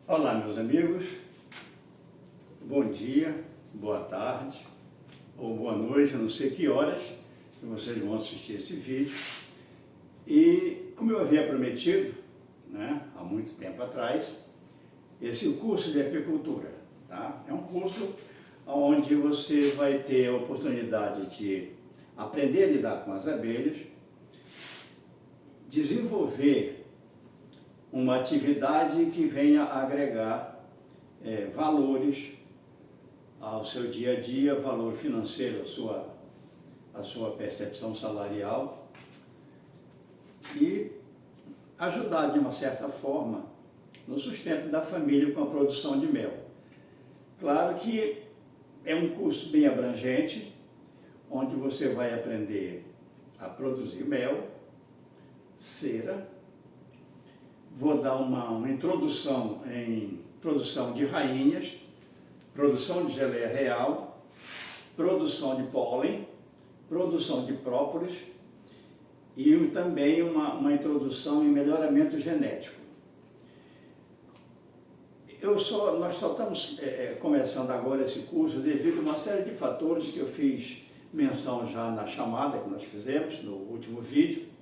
Olá, meus amigos, bom dia, boa tarde ou boa noite, eu não sei que horas que vocês vão assistir esse vídeo. E como eu havia prometido, há muito tempo atrás, esse curso de apicultura, tá? É um curso onde você vai ter a oportunidade de aprender a lidar com as abelhas, desenvolver uma atividade que venha agregar valores ao seu dia a dia, valor financeiro, a sua percepção salarial e ajudar de uma certa forma no sustento da família com a produção de mel. Claro que é um curso bem abrangente, onde você vai aprender a produzir mel, cera. Vou dar uma introdução em produção de rainhas, produção de geleia real, produção de pólen, produção de própolis e também uma introdução em melhoramento genético. Nós só estamos começando agora esse curso devido a uma série de fatores que eu fiz menção já na chamada que nós fizemos no último vídeo.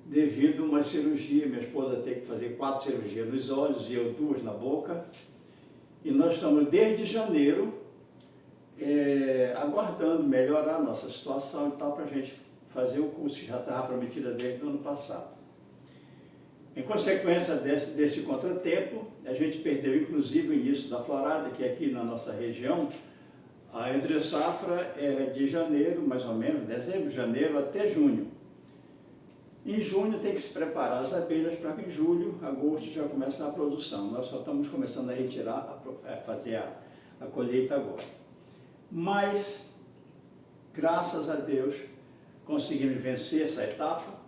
Devido a uma cirurgia, minha esposa teve que fazer 4 cirurgias nos olhos e eu 2 na boca. E nós estamos desde janeiro aguardando melhorar a nossa situação e tal para a gente fazer o curso que já estava prometido desde o ano passado. Em consequência desse contratempo, a gente perdeu inclusive o início da florada, que aqui na nossa região, a entre safra é de janeiro, mais ou menos, dezembro, janeiro até junho. Em junho tem que se preparar as abelhas para que em julho, agosto já começa a produção. Nós só estamos começando a retirar, a fazer a colheita agora. Mas, graças a Deus, conseguimos vencer essa etapa.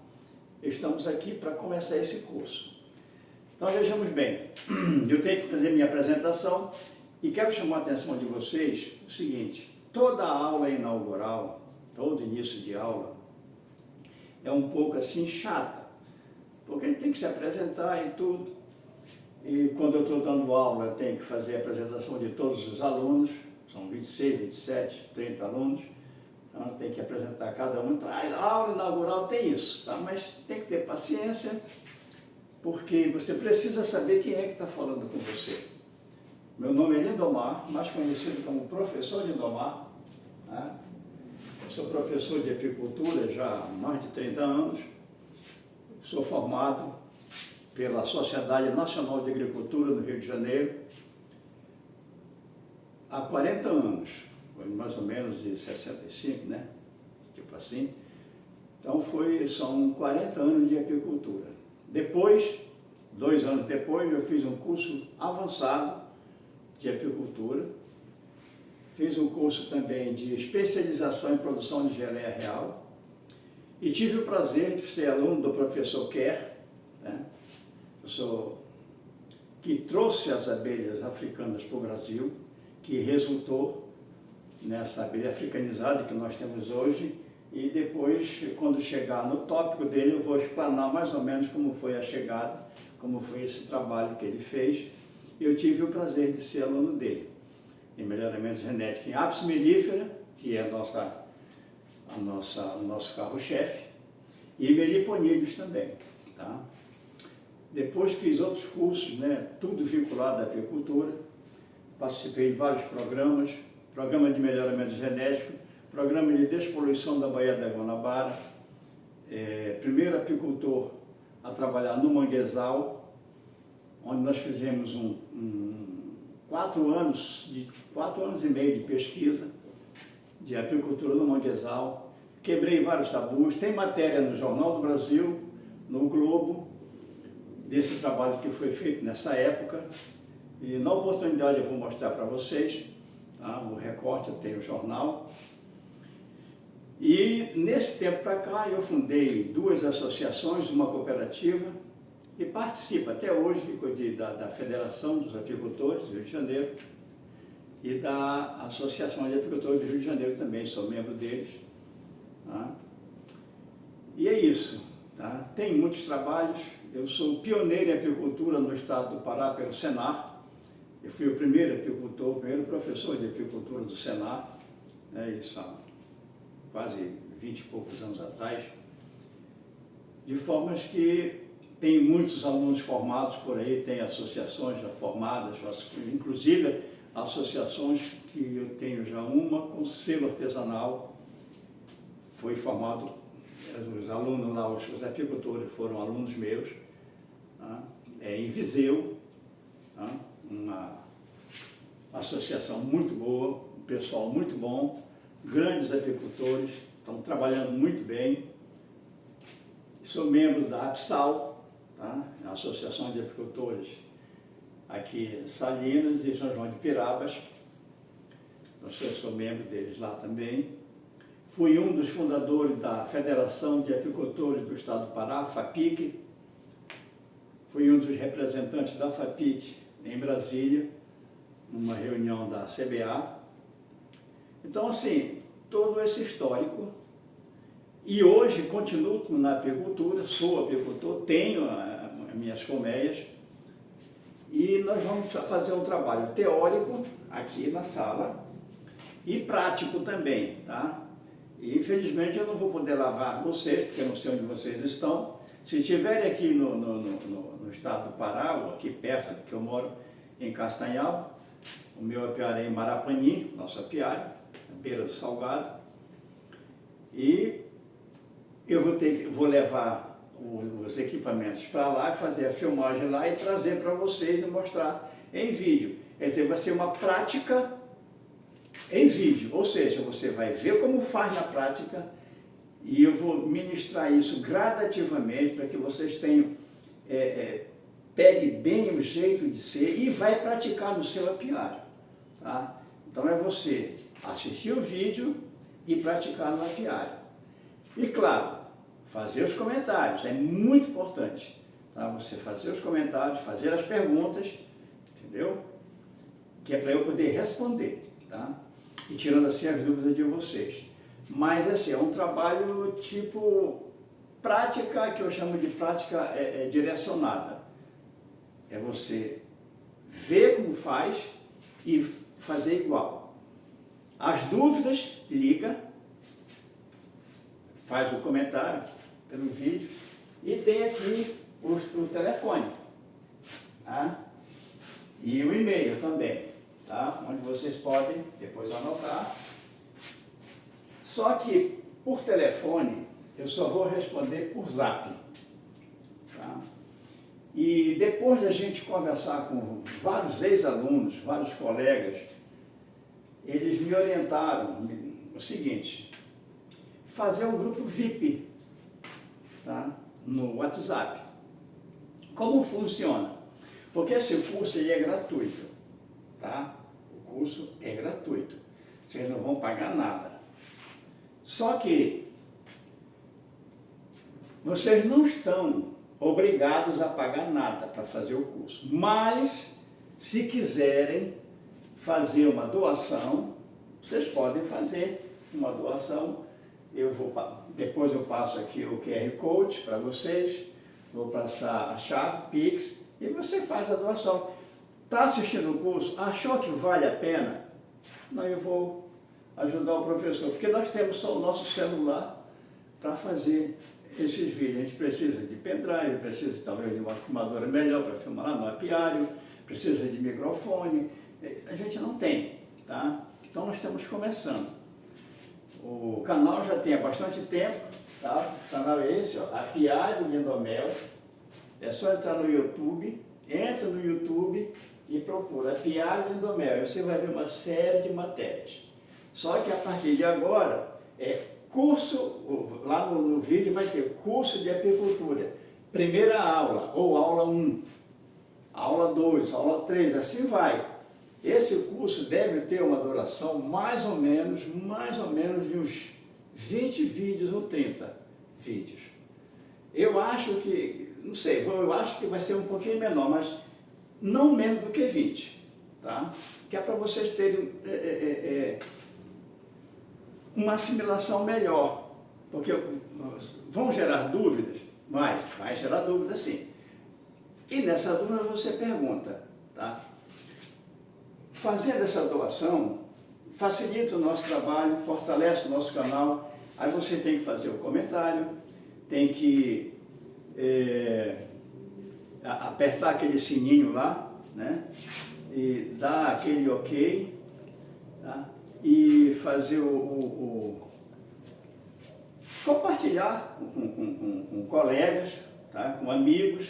Estamos aqui para começar esse curso. Então vejamos bem, eu tenho que fazer minha apresentação e quero chamar a atenção de vocês o seguinte: toda aula inaugural, todo início de aula, é um pouco assim chata, porque a gente tem que se apresentar e tudo. E quando eu estou dando aula, eu tenho que fazer a apresentação de todos os alunos, são 26, 27, 30 alunos, então tem que apresentar cada um. Então, a aula inaugural tem isso, tá? Mas tem que ter paciência, porque você precisa saber quem é que está falando com você. Meu nome é Lindomar, mais conhecido como professor Lindomar, né? Sou professor de apicultura já há mais de 30 anos, sou formado pela Sociedade Nacional de Agricultura no Rio de Janeiro há 40 anos, mais ou menos de 65, né? Tipo assim. Então são 40 anos de apicultura. Depois, 2 anos depois, eu fiz um curso avançado de apicultura. Fiz um curso também de especialização em produção de geleia real e tive o prazer de ser aluno do professor Kerr, né? Que trouxe as abelhas africanas para o Brasil, que resultou nessa abelha africanizada que nós temos hoje. E depois, quando chegar no tópico dele, eu vou explanar mais ou menos como foi a chegada, como foi esse trabalho que ele fez. E eu tive o prazer de ser aluno dele em melhoramento genético em apis mellifera, que é o nosso carro-chefe, e meliponídeos também, tá? Depois fiz outros cursos, né, tudo vinculado à apicultura, participei de vários programas, programa de melhoramento genético, programa de despoluição da Baía da Guanabara, primeiro apicultor a trabalhar no manguezal, onde nós fizemos 4 anos e meio de pesquisa de apicultura no manguezal, quebrei vários tabus, tem matéria no Jornal do Brasil, no Globo, desse trabalho que foi feito nessa época, e na oportunidade eu vou mostrar para vocês, tá? O recorte, eu tenho o jornal. E nesse tempo para cá eu fundei 2 associações, uma cooperativa, e participo até hoje da Federação dos Apicultores do Rio de Janeiro e da Associação de Apicultores do Rio de Janeiro também, sou membro deles. Tá? E é isso. Tá? Tem muitos trabalhos, eu sou pioneiro em apicultura no estado do Pará pelo Senar. Eu fui o primeiro apicultor, o primeiro professor de apicultura do Senar, né, isso há quase 20 e poucos anos atrás. De formas que tem muitos alunos formados por aí, tem associações já formadas, inclusive associações que eu tenho já uma com selo artesanal. Foi formado, os alunos lá, os apicultores foram alunos meus, tá? Em Viseu, tá? Uma associação muito boa, um pessoal muito bom, grandes apicultores, estão trabalhando muito bem. Sou membro da APSAL, tá? A Associação de Apicultores aqui em Salinas e São João de Pirabas. Eu sou membro deles lá também. Fui um dos fundadores da Federação de Apicultores do Estado do Pará, FAPIC. Fui um dos representantes da FAPIC em Brasília, numa reunião da CBA. Então, assim, todo esse histórico. E hoje continuo na apicultura, sou apicultor, tenho as minhas colmeias. E nós vamos fazer um trabalho teórico aqui na sala e prático também, tá? E infelizmente eu não vou poder levar vocês, porque eu não sei onde vocês estão. Se estiverem aqui no estado do Pará, ou aqui perto que eu moro, em Castanhal, o meu apiário é em Marapani, nosso apiário, na beira do Salgado. E eu vou levar os equipamentos para lá, fazer a filmagem lá e trazer para vocês e mostrar em vídeo. Quer dizer, vai ser uma prática em vídeo, ou seja, você vai ver como faz na prática e eu vou ministrar isso gradativamente para que vocês tenham, pegue bem o jeito de ser e vai praticar no seu apiário, tá? Então é você assistir o vídeo e praticar no apiário. E claro, fazer os comentários, é muito importante, tá? Você fazer os comentários, fazer as perguntas, entendeu? Que é para eu poder responder, tá? E tirando assim as dúvidas de vocês. Mas assim, é um trabalho tipo prática, que eu chamo de prática direcionada. É você ver como faz e fazer igual. As dúvidas, liga, faz o comentário pelo vídeo e tem aqui o telefone, tá? E o e-mail também, tá? Onde vocês podem depois anotar. Só que por telefone eu só vou responder por zap, tá? E depois de a gente conversar com vários ex-alunos, vários colegas, eles me orientaram o seguinte: fazer um grupo VIP, tá? No WhatsApp. Como funciona? Porque esse curso ele é gratuito, tá? O curso é gratuito, vocês não vão pagar nada. Só que vocês não estão obrigados a pagar nada para fazer o curso, mas se quiserem fazer uma doação, vocês podem fazer uma doação. Depois eu passo aqui o QR Code para vocês, vou passar a chave Pix e você faz a doação. Está assistindo o curso, achou que vale a pena? Não, eu vou ajudar o professor, porque nós temos só o nosso celular para fazer esses vídeos. A gente precisa de pendrive, precisa talvez de uma filmadora melhor para filmar lá no apiário, precisa de microfone, a gente não tem, tá? Então nós estamos começando. O canal já tem há bastante tempo, tá? O canal é esse, ó, Apiário Lindomel. É só entrar no YouTube, entra no YouTube e procura Apiário Lindomel. Você vai ver uma série de matérias. Só que a partir de agora, curso, lá no vídeo vai ter curso de apicultura. Primeira aula, ou aula 1, aula 2, aula 3, assim vai. Esse curso deve ter uma duração mais ou menos de uns 20 vídeos ou 30 vídeos. Eu acho que, não sei, eu acho que vai ser um pouquinho menor, mas não menos do que 20, tá? Que é para vocês terem uma assimilação melhor, porque vão gerar dúvidas? Vai gerar dúvidas sim, E nessa dúvida você pergunta, tá? Fazendo essa doação, facilita o nosso trabalho, fortalece o nosso canal. Aí você tem que fazer o comentário, tem que apertar aquele sininho lá, né? E dar aquele ok, tá? E fazer compartilhar com colegas, tá? Com amigos,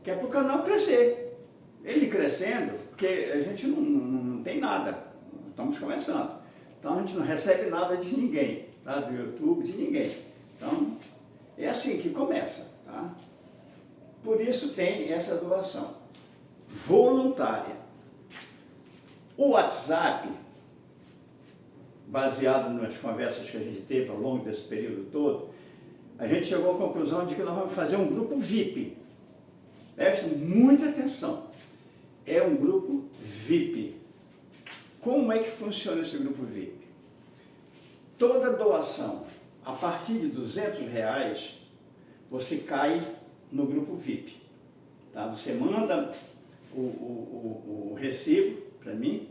que é para o canal crescer. Ele crescendo, porque a gente não tem nada, estamos começando. Então a gente não recebe nada de ninguém, tá? Do YouTube, de ninguém. Então é assim que começa, tá? Por isso tem essa doação voluntária. O WhatsApp, baseado nas conversas que a gente teve ao longo desse período todo, a gente chegou à conclusão de que nós vamos fazer um grupo VIP. Preste muita atenção. É um grupo VIP. Como é que funciona esse grupo VIP? Toda doação a partir de R$200, você cai no grupo VIP. Tá? Você manda o recibo para mim,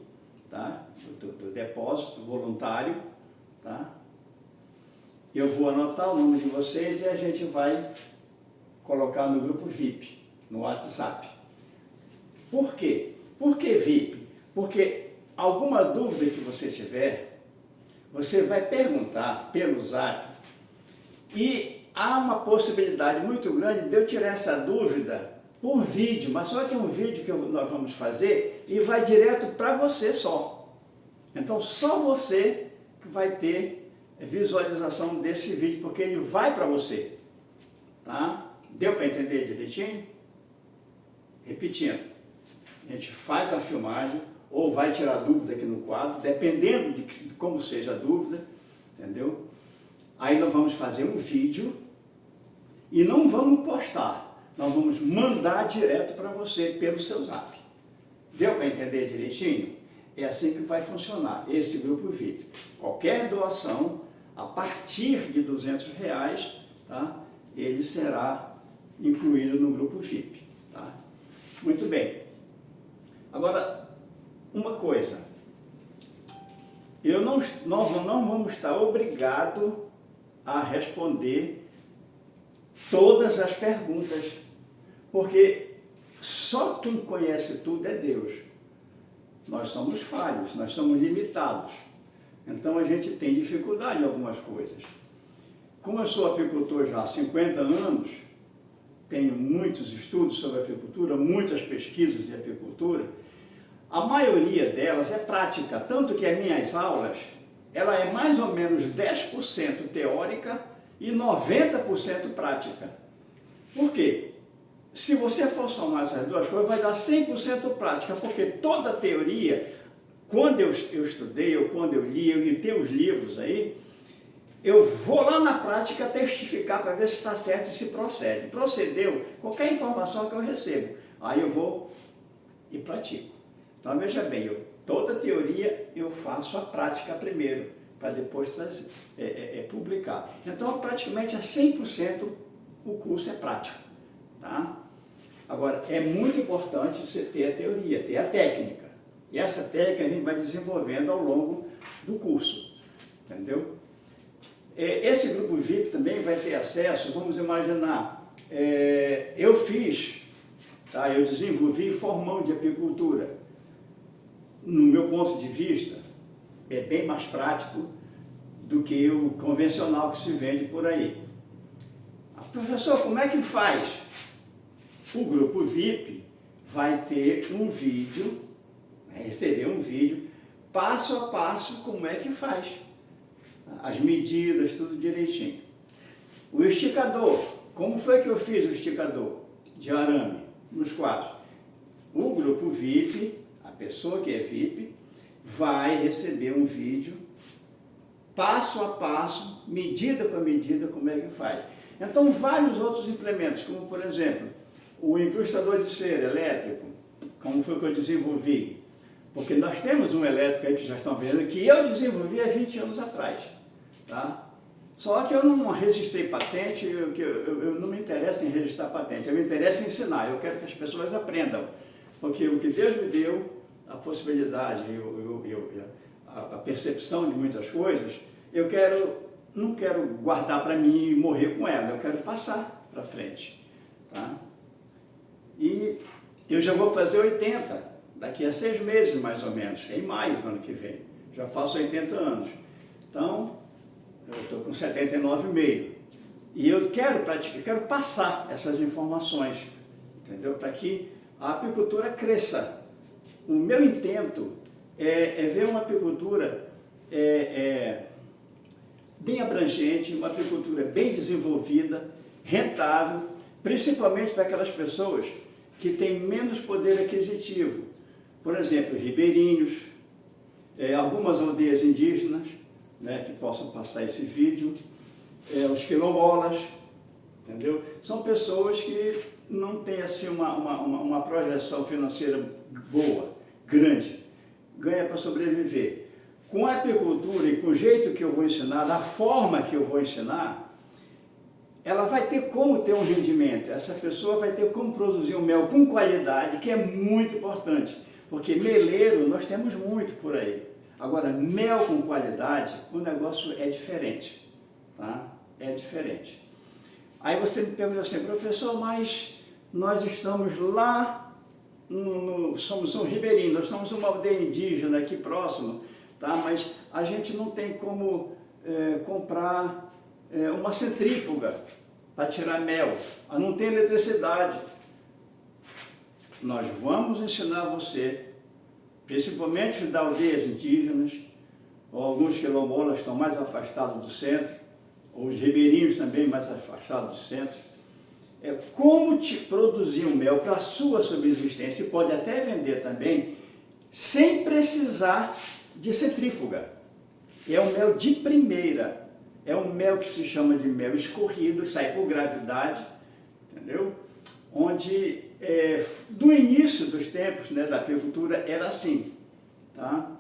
tá? Do depósito voluntário, tá? Eu vou anotar o nome de vocês e a gente vai colocar no grupo VIP, no WhatsApp. Por quê? Por que VIP? Porque alguma dúvida que você tiver, você vai perguntar pelo Zap e há uma possibilidade muito grande de eu tirar essa dúvida por vídeo, mas só que é um vídeo que nós vamos fazer e vai direto para você só. Então só você que vai ter visualização desse vídeo, porque ele vai para você. Tá? Deu para entender direitinho? Repetindo, a gente faz a filmagem ou vai tirar dúvida aqui no quadro, dependendo de como seja a dúvida, entendeu? Aí nós vamos fazer um vídeo e não vamos postar. Nós vamos mandar direto para você pelo seu Zap. Deu para entender direitinho? É assim que vai funcionar esse grupo VIP. Qualquer doação, a partir de R$200, tá? Ele será incluído no grupo VIP. Tá? Muito bem. Agora, uma coisa. Nós não vamos estar obrigados a responder todas as perguntas, porque só quem conhece tudo é Deus. Nós somos falhos, nós somos limitados. Então a gente tem dificuldade em algumas coisas. Como eu sou apicultor já há 50 anos, tenho muitos estudos sobre apicultura, muitas pesquisas de apicultura, a maioria delas é prática, tanto que as minhas aulas, ela é mais ou menos 10% teórica e 90% prática. Por quê? Se você for somar essas duas coisas, vai dar 100% prática, porque toda teoria, quando eu estudei, ou quando eu li, eu tenho os livros aí, eu vou lá na prática testificar para ver se está certo e se procede. Procedeu, qualquer informação que eu recebo, aí eu vou e pratico. Então veja bem, toda teoria eu faço a prática primeiro, para depois publicar. Então praticamente a 100% o curso é prático. Tá? Agora, é muito importante você ter a teoria, ter a técnica. E essa técnica a gente vai desenvolvendo ao longo do curso. Entendeu? Esse grupo VIP também vai ter acesso, vamos imaginar, eu fiz, tá? Eu desenvolvi formão de apicultura. No meu ponto de vista, é bem mais prático do que o convencional que se vende por aí. Professor, como é que faz? O grupo VIP vai ter um vídeo, vai receber um vídeo, passo a passo, como é que faz. As medidas, tudo direitinho. O esticador, como foi que eu fiz o esticador de arame nos quadros? O grupo VIP, a pessoa que é VIP, vai receber um vídeo, passo a passo, medida por medida, como é que faz. Então, vários outros implementos, como por exemplo, o incrustador de cera elétrico, como foi que eu desenvolvi. Porque nós temos um elétrico aí que já estão vendo, que eu desenvolvi há 20 anos atrás. Tá? Só que eu não registrei patente, eu não me interessa em registrar patente, eu me interessa em ensinar, eu quero que as pessoas aprendam. Porque o que Deus me deu, a possibilidade a percepção de muitas coisas, não quero guardar para mim e morrer com ela, eu quero passar para frente. Tá? E eu já vou fazer 80, daqui a 6 meses mais ou menos, em maio do ano que vem. Já faço 80 anos. Então, eu estou com 79,5. E eu quero passar essas informações, entendeu? Para que a apicultura cresça. O meu intento é ver uma apicultura bem abrangente, uma apicultura bem desenvolvida, rentável, principalmente para aquelas pessoas que têm menos poder aquisitivo. Por exemplo, ribeirinhos, algumas aldeias indígenas, né, que possam passar esse vídeo, os quilombolas, entendeu? São pessoas que não têm assim uma projeção financeira boa, grande, ganha para sobreviver. Com a apicultura e com o jeito que eu vou ensinar, da forma que eu vou ensinar, ela vai ter como ter um rendimento, essa pessoa vai ter como produzir um mel com qualidade, que é muito importante, porque meleiro nós temos muito por aí. Agora, mel com qualidade, o negócio é diferente, tá? É diferente. Aí você me pergunta assim, professor, mas nós estamos lá, somos um ribeirinho, nós somos uma aldeia indígena aqui próximo, tá? Mas a gente não tem como comprar uma centrífuga para tirar mel, não tem eletricidade. Nós vamos ensinar você, principalmente das aldeias indígenas, ou alguns quilombolas estão mais afastados do centro, ou os ribeirinhos também mais afastados do centro, como te produzir um mel para a sua subsistência, e pode até vender também, sem precisar de centrífuga. É um mel de primeira, é um mel que se chama de mel escorrido, sai por gravidade, entendeu? Onde, do início dos tempos, né, da apicultura, era assim, tá?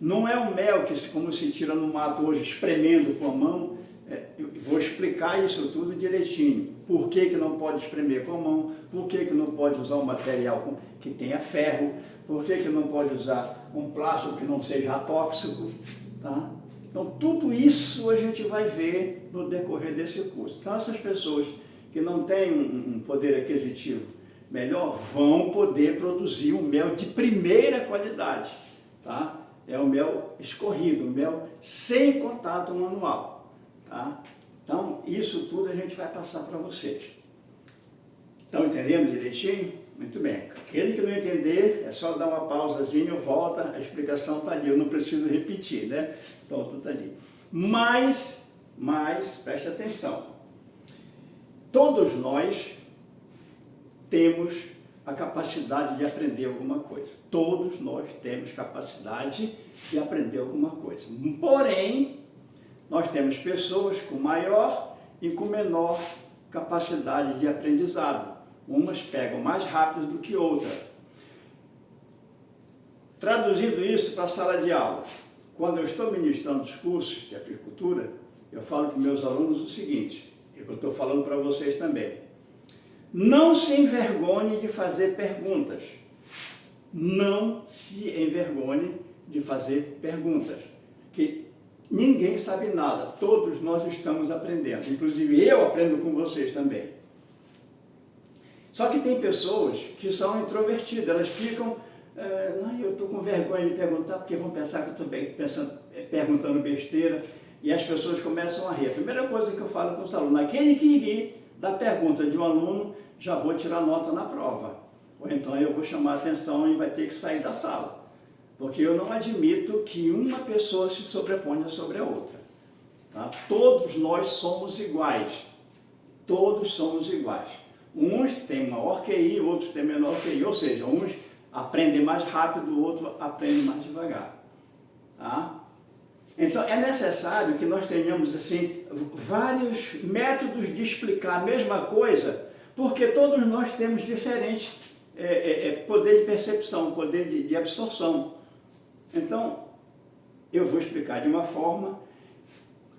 Não é um mel que, como se tira no mato hoje, espremendo com a mão. Eu vou explicar isso tudo direitinho. Por que não pode espremer com a mão, por que não pode usar um material que tenha ferro, por que não pode usar um plástico que não seja atóxico, tá? Então, tudo isso a gente vai ver no decorrer desse curso. Então, essas pessoas que não têm um poder aquisitivo melhor, vão poder produzir um mel de primeira qualidade, tá? É o mel escorrido, mel sem contato manual, tá? Então, isso tudo a gente vai passar para vocês. Estão entendendo direitinho? Muito bem. Aquele que não entender, é só dar uma pausazinha, volta, a explicação está ali, eu não preciso repetir, né? Pronto, está ali. Mas, preste atenção. Todos nós temos a capacidade de aprender alguma coisa. Todos nós temos capacidade de aprender alguma coisa. Porém, nós temos pessoas com maior e com menor capacidade de aprendizado. Umas pegam mais rápido do que outras. Traduzindo isso para a sala de aula, quando eu estou ministrando os cursos de apicultura, eu falo para os meus alunos o seguinte, e eu estou falando para vocês também. Não se envergonhe de fazer perguntas. Não se envergonhe de fazer perguntas. Que ninguém sabe nada, todos nós estamos aprendendo. Inclusive eu aprendo com vocês também. Só que tem pessoas que são introvertidas, elas ficam, eu estou com vergonha de perguntar, porque vão pensar que eu estou perguntando besteira, e as pessoas começam a rir. A primeira coisa que eu falo com os alunos, aquele que rir da pergunta de um aluno, já vou tirar nota na prova. Ou então eu vou chamar a atenção e vai ter que sair da sala. Porque eu não admito que uma pessoa se sobreponha sobre a outra. Tá? Todos nós somos iguais. Todos somos iguais. Uns têm maior QI, outros têm menor QI. Ou seja, uns aprendem mais rápido, outros aprendem mais devagar. Tá? Então, é necessário que nós tenhamos assim, vários métodos de explicar a mesma coisa, porque todos nós temos diferente poder de percepção, poder de absorção. Então, eu vou explicar de uma forma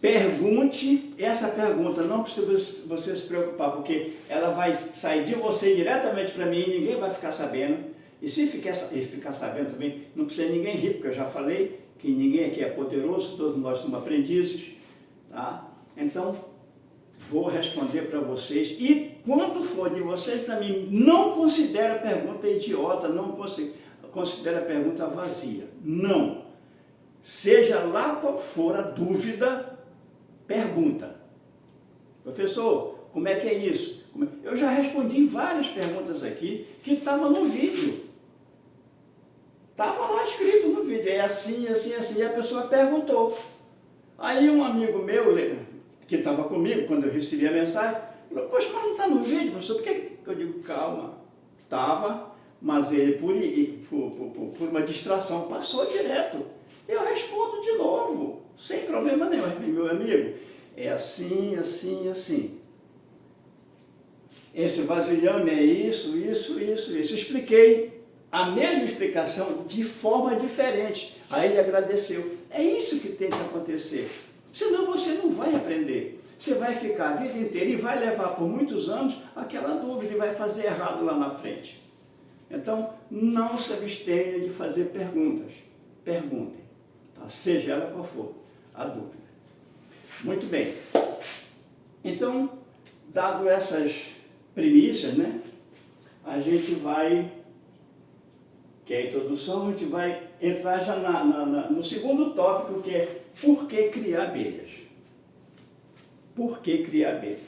pergunte essa pergunta, não precisa você se preocupar, porque ela vai sair de você diretamente para mim, ninguém vai ficar sabendo. E se ficar sabendo também, não precisa ninguém rir, porque eu já falei que ninguém aqui é poderoso, todos nós somos aprendizes, tá? Então, vou responder para vocês, e quando for de vocês para mim, não considere a pergunta idiota, não considere a pergunta vazia, não. Seja lá qual for a dúvida, pergunta. Professor, como é que é isso? Eu já respondi várias perguntas aqui que estavam no vídeo. Estava lá escrito no vídeo, é assim, assim, assim, e a pessoa perguntou. Aí um amigo meu, que estava comigo quando eu recebi a mensagem, falou, poxa, mas não está no vídeo, professor, por que? Eu digo, calma, estava, mas ele por uma distração passou direto. Eu respondo de novo, sem problema nenhum, meu amigo. É assim, assim, assim. Esse vasilhame é isso, isso, isso, isso. Expliquei a mesma explicação de forma diferente. Aí ele agradeceu. É isso que tem que acontecer. Senão você não vai aprender. Você vai ficar a vida inteira e vai levar por muitos anos aquela dúvida e vai fazer errado lá na frente. Então, não se abstenha de fazer perguntas. Perguntem, tá? Seja ela qual for a dúvida. Muito bem. Então, dado essas premissas, né, a gente vai, que é a introdução, a gente vai entrar já no segundo tópico, que é por que criar abelhas. Por que criar abelhas?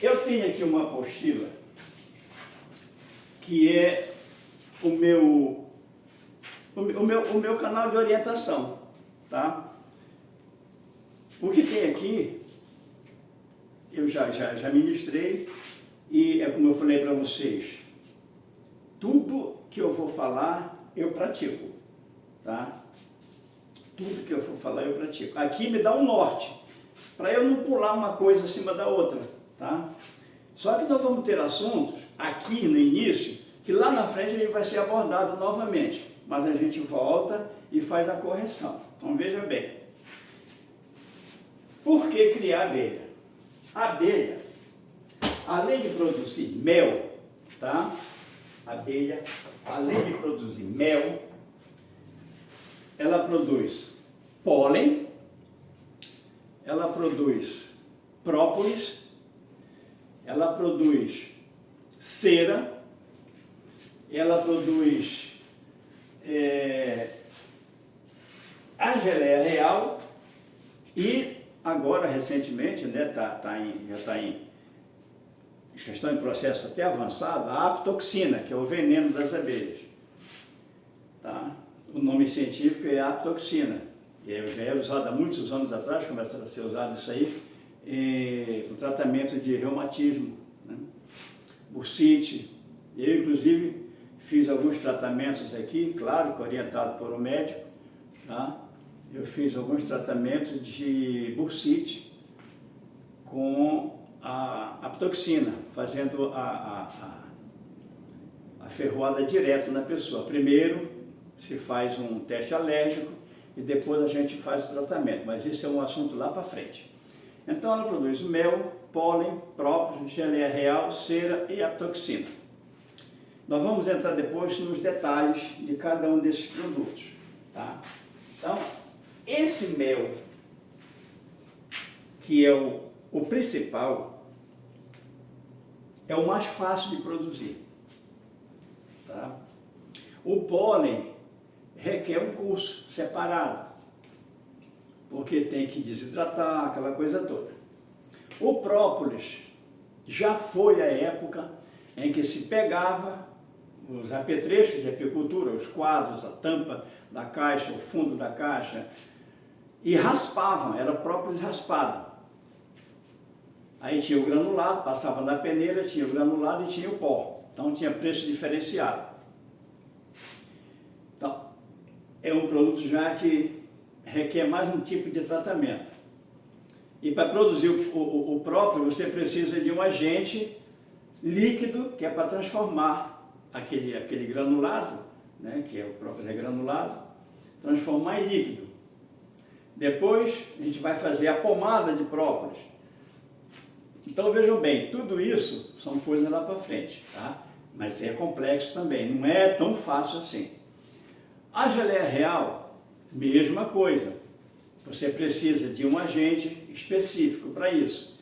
Eu tenho aqui uma apostila que é o meu canal de orientação, tá? O que tem aqui, eu já ministrei, e é como eu falei para vocês, tudo que eu vou falar, eu pratico, tá? Tudo que eu for falar, eu pratico. Aqui me dá um norte, para eu não pular uma coisa acima da outra, tá? Só que nós vamos ter assuntos, aqui no início, que lá na frente ele vai ser abordado novamente, mas a gente volta e faz a correção. Então veja bem. Por que criar abelha? A abelha, além de produzir mel, tá? A abelha, além de produzir mel, ela produz pólen, ela produz própolis, ela produz cera, ela produz a geleia real e agora, recentemente, né, já está em processo até avançado, a aptoxina, que é o veneno das abelhas. Tá? O nome científico é aptoxina. E já era usado há muitos anos atrás, começaram a ser usado isso aí, no tratamento de reumatismo, né? Bursite. Eu, inclusive, fiz alguns tratamentos aqui, claro que orientado por um médico, tá? Eu fiz alguns tratamentos de bursite com a aptoxina, fazendo a ferroada direto na pessoa. Primeiro se faz um teste alérgico e depois a gente faz o tratamento, mas isso é um assunto lá para frente. Então ela produz mel, pólen, própolis, geleia real, cera e aptoxina. Nós vamos entrar depois nos detalhes de cada um desses produtos, tá? Então, esse mel, que é o principal, é o mais fácil de produzir, tá? O pólen requer um curso separado, porque tem que desidratar, aquela coisa toda. O própolis já foi a época em que se pegava os apetrechos de apicultura, os quadros, a tampa da caixa, o fundo da caixa, e raspavam, era própolis raspado. Aí tinha o granulado, passava na peneira, tinha o granulado e tinha o pó. Então tinha preço diferenciado. Então, é um produto já que requer mais um tipo de tratamento. E para produzir o próprio, você precisa de um agente líquido, que é para transformar aquele granulado, né, que é o próprio granulado, transformar em líquido. Depois a gente vai fazer a pomada de própolis. Então vejam bem, tudo isso são coisas lá para frente, tá? Mas é complexo também, não é tão fácil assim. A geleia real, mesma coisa. Você precisa de um agente específico para isso.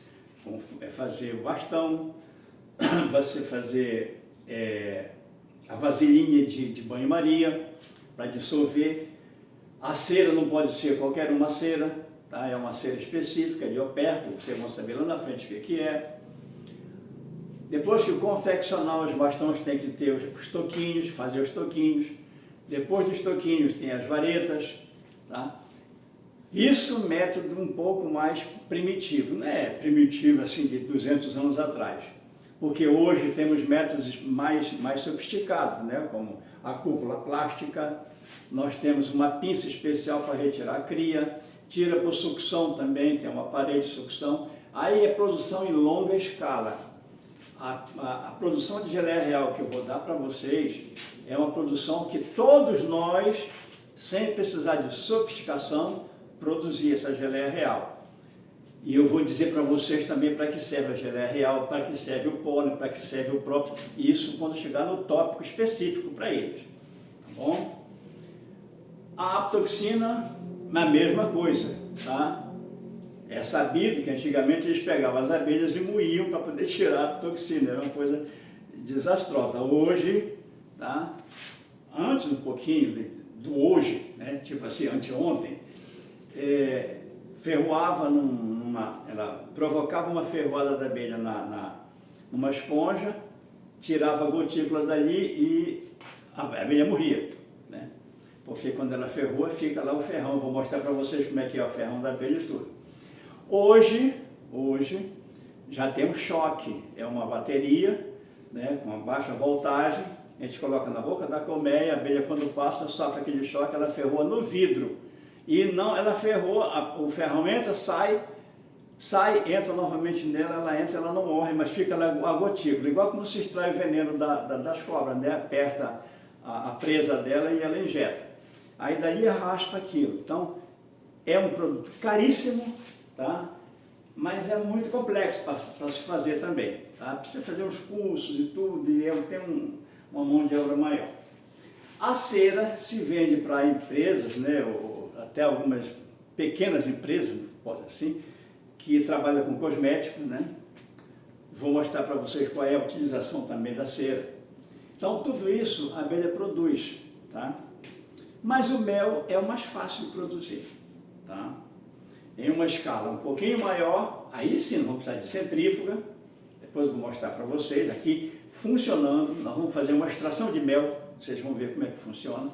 É fazer o bastão, você fazer a vasilhinha de banho-maria para dissolver. A cera não pode ser qualquer uma cera, tá? É uma cera específica de operco, vocês vão saber lá na frente o que é. Depois que confeccionar os bastões, tem que ter os toquinhos, fazer os toquinhos. Depois dos toquinhos tem as varetas, tá? Isso método um pouco mais primitivo, não é primitivo assim de 200 anos atrás, porque hoje temos métodos mais sofisticados, né? Como a cúpula plástica, nós temos uma pinça especial para retirar a cria, tira por sucção também, tem um aparelho de sucção, aí é produção em longa escala. A produção de geleia real que eu vou dar para vocês é uma produção que todos nós, sem precisar de sofisticação, produzir essa geleia real. E eu vou dizer para vocês também para que serve a geleia real, para que serve o pólen, para que serve o próprio, isso quando chegar no tópico específico para eles, tá bom? A aptoxina, a mesma coisa, tá? É sabido que antigamente eles pegavam as abelhas e moíam para poder tirar a aptoxina, era uma coisa desastrosa. Hoje, tá? Antes um pouquinho do hoje, né? Tipo assim, anteontem, ferroava ela provocava uma ferroada da abelha numa esponja, tirava a gotícula dali e a abelha morria, né? Porque quando ela ferrou, fica lá o ferrão. Eu vou mostrar para vocês como é que é o ferrão da abelha e tudo. Hoje já tem um choque, é uma bateria, né, com uma baixa voltagem, a gente coloca na boca da colmeia, a abelha quando passa sofre aquele choque, ela ferroa no vidro. E não, ela ferrou, o ferrão entra, sai, entra novamente nela, ela entra, ela não morre, mas fica lá a gotícula, igual como se extrai o veneno das cobras, né? Aperta a presa dela e ela injeta. Aí dali raspa aquilo. Então, é um produto caríssimo, tá? Mas é muito complexo para se fazer também, tá? Precisa fazer uns cursos e tudo, e tem uma mão de obra maior. A cera se vende para empresas, né? Ou até algumas pequenas empresas, pode assim, que trabalham com cosméticos, né? Vou mostrar para vocês qual é a utilização também da cera. Então, tudo isso a abelha produz, tá? Mas o mel é o mais fácil de produzir, tá? Em uma escala um pouquinho maior, aí sim nós vamos precisar de centrífuga, depois eu vou mostrar para vocês aqui, funcionando, nós vamos fazer uma extração de mel, vocês vão ver como é que funciona.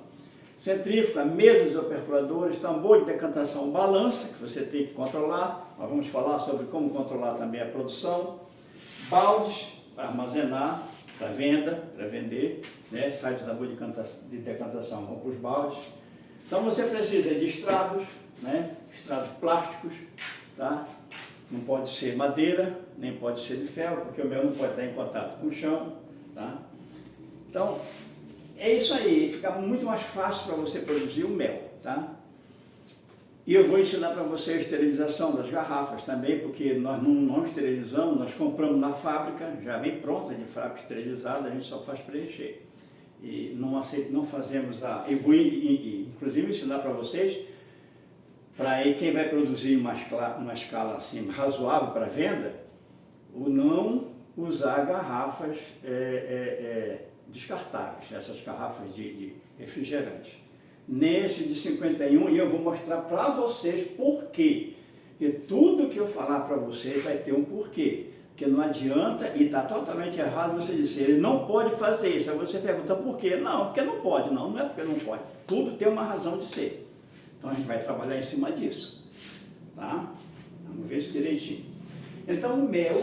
Centrífuga, mesa de operculadores, tambor de decantação, balança, que você tem que controlar, nós vamos falar sobre como controlar também a produção, baldes para armazenar, para venda, para vender, né? Sai do tambor de decantação, vão para os baldes. Então você precisa de estrados, né? Estrados plásticos, tá? Não pode ser madeira, nem pode ser de ferro, porque o mel não pode estar em contato com o chão, tá? Então, é isso aí, fica muito mais fácil para você produzir o mel, tá? E eu vou ensinar para você a esterilização das garrafas também, porque nós não esterilizamos, nós compramos na fábrica, já vem pronta de fábrica esterilizada, a gente só faz preencher. E não fazemos eu vou inclusive ensinar para vocês, para aí quem vai produzir uma escala assim, razoável para venda, o não usar garrafas descartáveis, essas garrafas de refrigerante. Nesse de 51, e eu vou mostrar para vocês por quê. E tudo que eu falar para vocês vai ter um porquê. Porque não adianta, e está totalmente errado você dizer, ele não pode fazer isso. Aí você pergunta por quê? Não, porque não pode. Não é porque não pode. Tudo tem uma razão de ser. Então a gente vai trabalhar em cima disso. Tá? Vamos ver isso direitinho. Então o mel,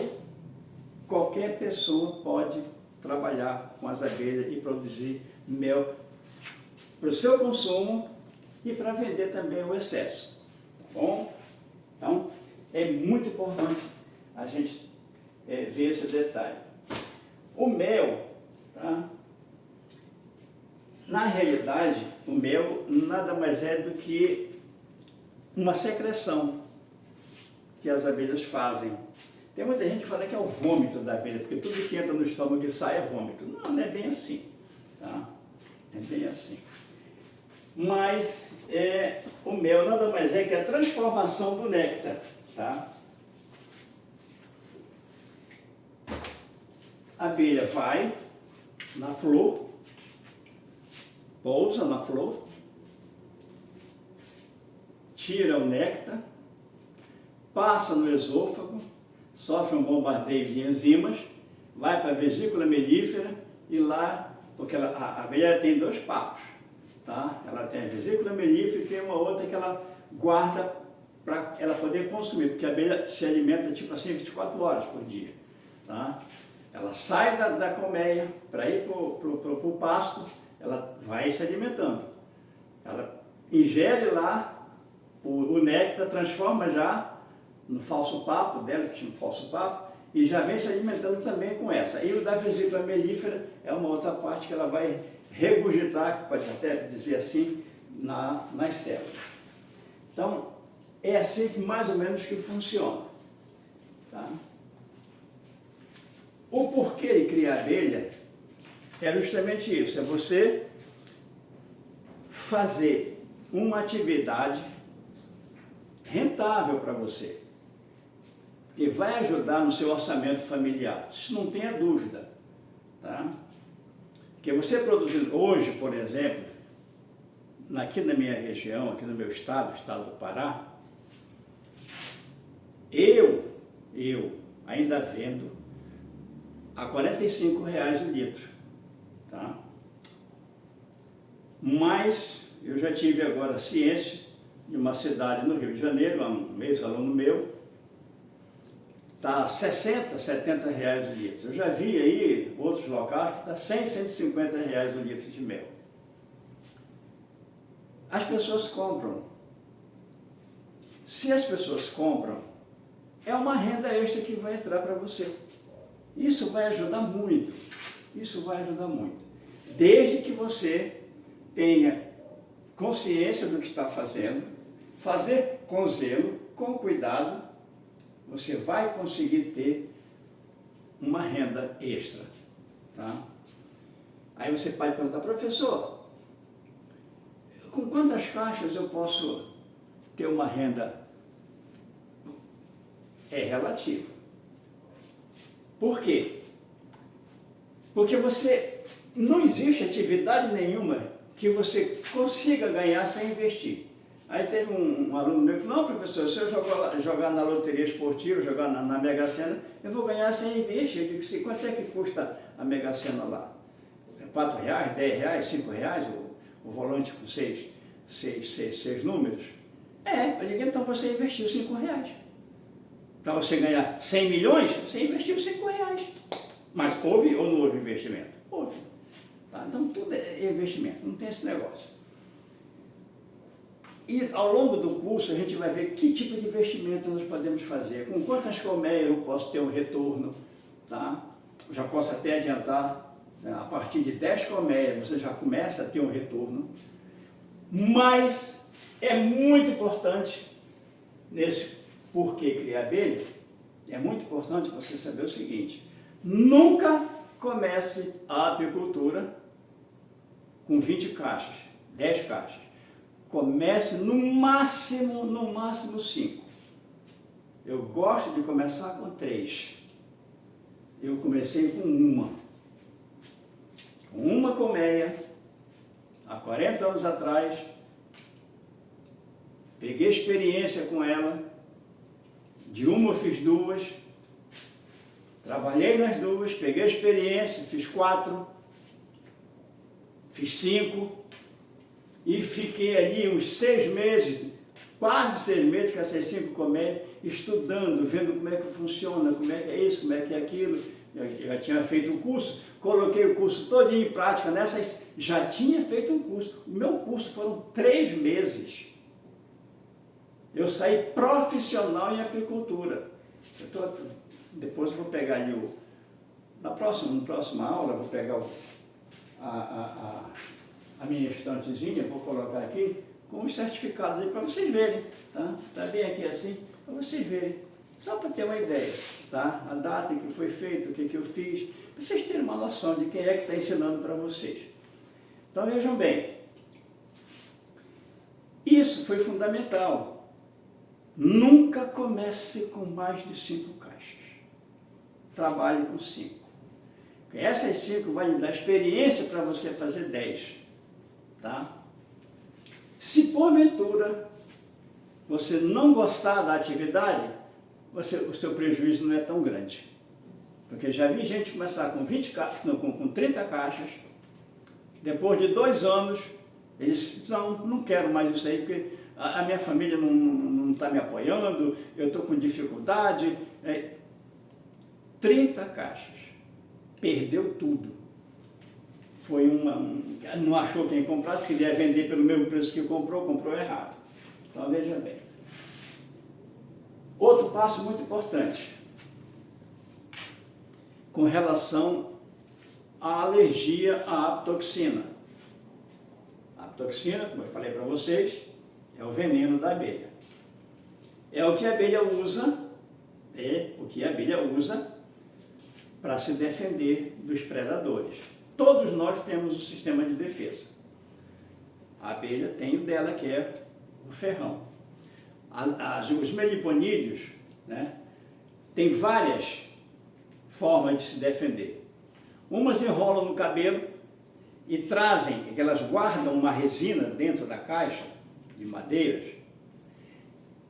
qualquer pessoa pode trabalhar com as abelhas e produzir mel para o seu consumo e para vender também o excesso, tá bom? Então, é muito importante a gente ver esse detalhe. O mel, tá? Na realidade, o mel nada mais é do que uma secreção que as abelhas fazem. Tem muita gente que fala que é o vômito da abelha, porque tudo que entra no estômago e sai é vômito. Não, não é bem assim. Tá? É bem assim. Mas o mel nada mais é que a transformação do néctar. Tá? A abelha vai na flor, pousa na flor, tira o néctar, passa no esôfago, sofre um bombardeio de enzimas, vai para a vesícula melífera e lá, porque a abelha tem dois papos, tá? Ela tem a vesícula melífera e tem uma outra que ela guarda para ela poder consumir, porque a abelha se alimenta tipo assim 24 horas por dia, tá? Ela sai da colmeia para ir para o pasto, ela vai se alimentando. Ela ingere lá o néctar, transforma já no falso papo dela, que chama falso papo, e já vem se alimentando também com essa. E o da vesícula melífera é uma outra parte que ela vai regurgitar, que pode até dizer assim, nas células. Então, é assim que mais ou menos que funciona. Tá? O porquê de criar abelha é justamente isso, é você fazer uma atividade rentável para você, que vai ajudar no seu orçamento familiar, isso não tenha dúvida. Tá? Porque você produzindo hoje, por exemplo, aqui na minha região, aqui no meu estado, o estado do Pará, eu ainda vendo a R$45 o litro, tá? Mas eu já tive agora ciência de uma cidade no Rio de Janeiro, um ex-aluno meu, está a R$60, R$70 o litro. Eu já vi aí outros locais que está R$100, R$150 o litro de mel. As pessoas compram. Se as pessoas compram, é uma renda extra que vai entrar para você. Isso vai ajudar muito, isso vai ajudar muito. Desde que você tenha consciência do que está fazendo, fazer com zelo, com cuidado, você vai conseguir ter uma renda extra. Tá? Aí você pode perguntar, professor, com quantas caixas eu posso ter uma renda? É relativo. Por quê? Porque não existe atividade nenhuma que você consiga ganhar sem investir. Aí teve um aluno meu que falou, não, professor, se eu jogar na loteria esportiva, jogar na Mega Sena, eu vou ganhar sem investir. Eu digo assim, quanto é que custa a Mega Sena lá? R$4, R$10, R$5, o volante com seis números? Eu digo, então você investiu R$5. Para você ganhar 100 milhões, você investiu R$5. Mas houve ou não houve investimento? Houve. Tá? Então tudo é investimento, não tem esse negócio. E ao longo do curso a gente vai ver que tipo de investimento nós podemos fazer, com quantas colmeias eu posso ter um retorno. Tá? Eu já posso até adiantar, né? A partir de 10 colmeias você já começa a ter um retorno. Mas é muito importante nesse porquê criar abelha, é muito importante você saber o seguinte, nunca comece a apicultura com 20 caixas, 10 caixas. Comece no máximo 5. Eu gosto de começar com 3. Eu comecei com uma colmeia, há 40 anos atrás, peguei experiência com ela, de uma eu fiz 2, trabalhei nas 2, peguei experiência, fiz 4, fiz 5 e fiquei ali uns 6 meses, quase 6 meses com essas 5 colmeias, estudando, vendo como é que funciona, como é que é isso, como é que é aquilo. Eu já tinha feito o curso, coloquei o curso todo em prática nessas, já tinha feito um curso. O meu curso foram 3 meses. Eu saí profissional em apicultura. Depois eu vou pegar ali na próxima aula, eu vou pegar a minha estantezinha, vou colocar aqui, com os certificados aí para vocês verem, tá? Tá bem aqui assim, para vocês verem, só para ter uma ideia, tá? A data em que foi feito, o que que eu fiz, para vocês terem uma noção de quem é que está ensinando para vocês. Então vejam bem, isso foi fundamental. Nunca comece com mais de 5 caixas. Trabalhe com 5. Essas 5 vai lhe dar experiência para você fazer 10. Tá? Se porventura você não gostar da atividade, o seu prejuízo não é tão grande. Porque já vi gente começar com 30 caixas, depois de 2 anos, eles dizem, não quero mais isso aí, porque a minha família não está me apoiando, eu estou com dificuldade. 30 caixas, perdeu tudo. Foi não achou quem comprasse, queria vender pelo mesmo preço que comprou errado. Então veja bem. Outro passo muito importante, com relação à alergia à aflatoxina. A aflatoxina, como eu falei para vocês, é o veneno da abelha. É o que a abelha usa, para se defender dos predadores. Todos nós temos um sistema de defesa. A abelha tem o dela, que é o ferrão. Os meliponídeos, né, tem várias formas de se defender. Umas enrolam no cabelo e trazem, elas guardam uma resina dentro da caixa de madeiras.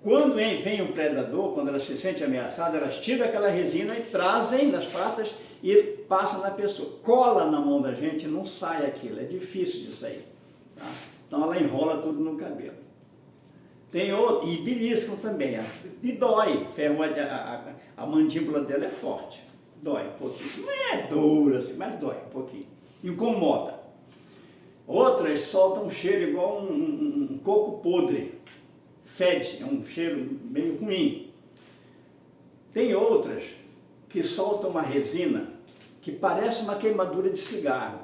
Quando vem o predador, quando ela se sente ameaçada, elas tiram aquela resina e trazem nas patas e passam na pessoa. Cola na mão da gente, não sai aquilo, é difícil de sair. Tá? Então ela enrola tudo no cabelo. Tem outro, e beliscam também, e dói, a mandíbula dela é forte, dói um pouquinho. Não é dura assim, mas dói um pouquinho, incomoda. Outras soltam um cheiro igual um coco podre, fede, é um cheiro meio ruim. Tem outras que soltam uma resina que parece uma queimadura de cigarro,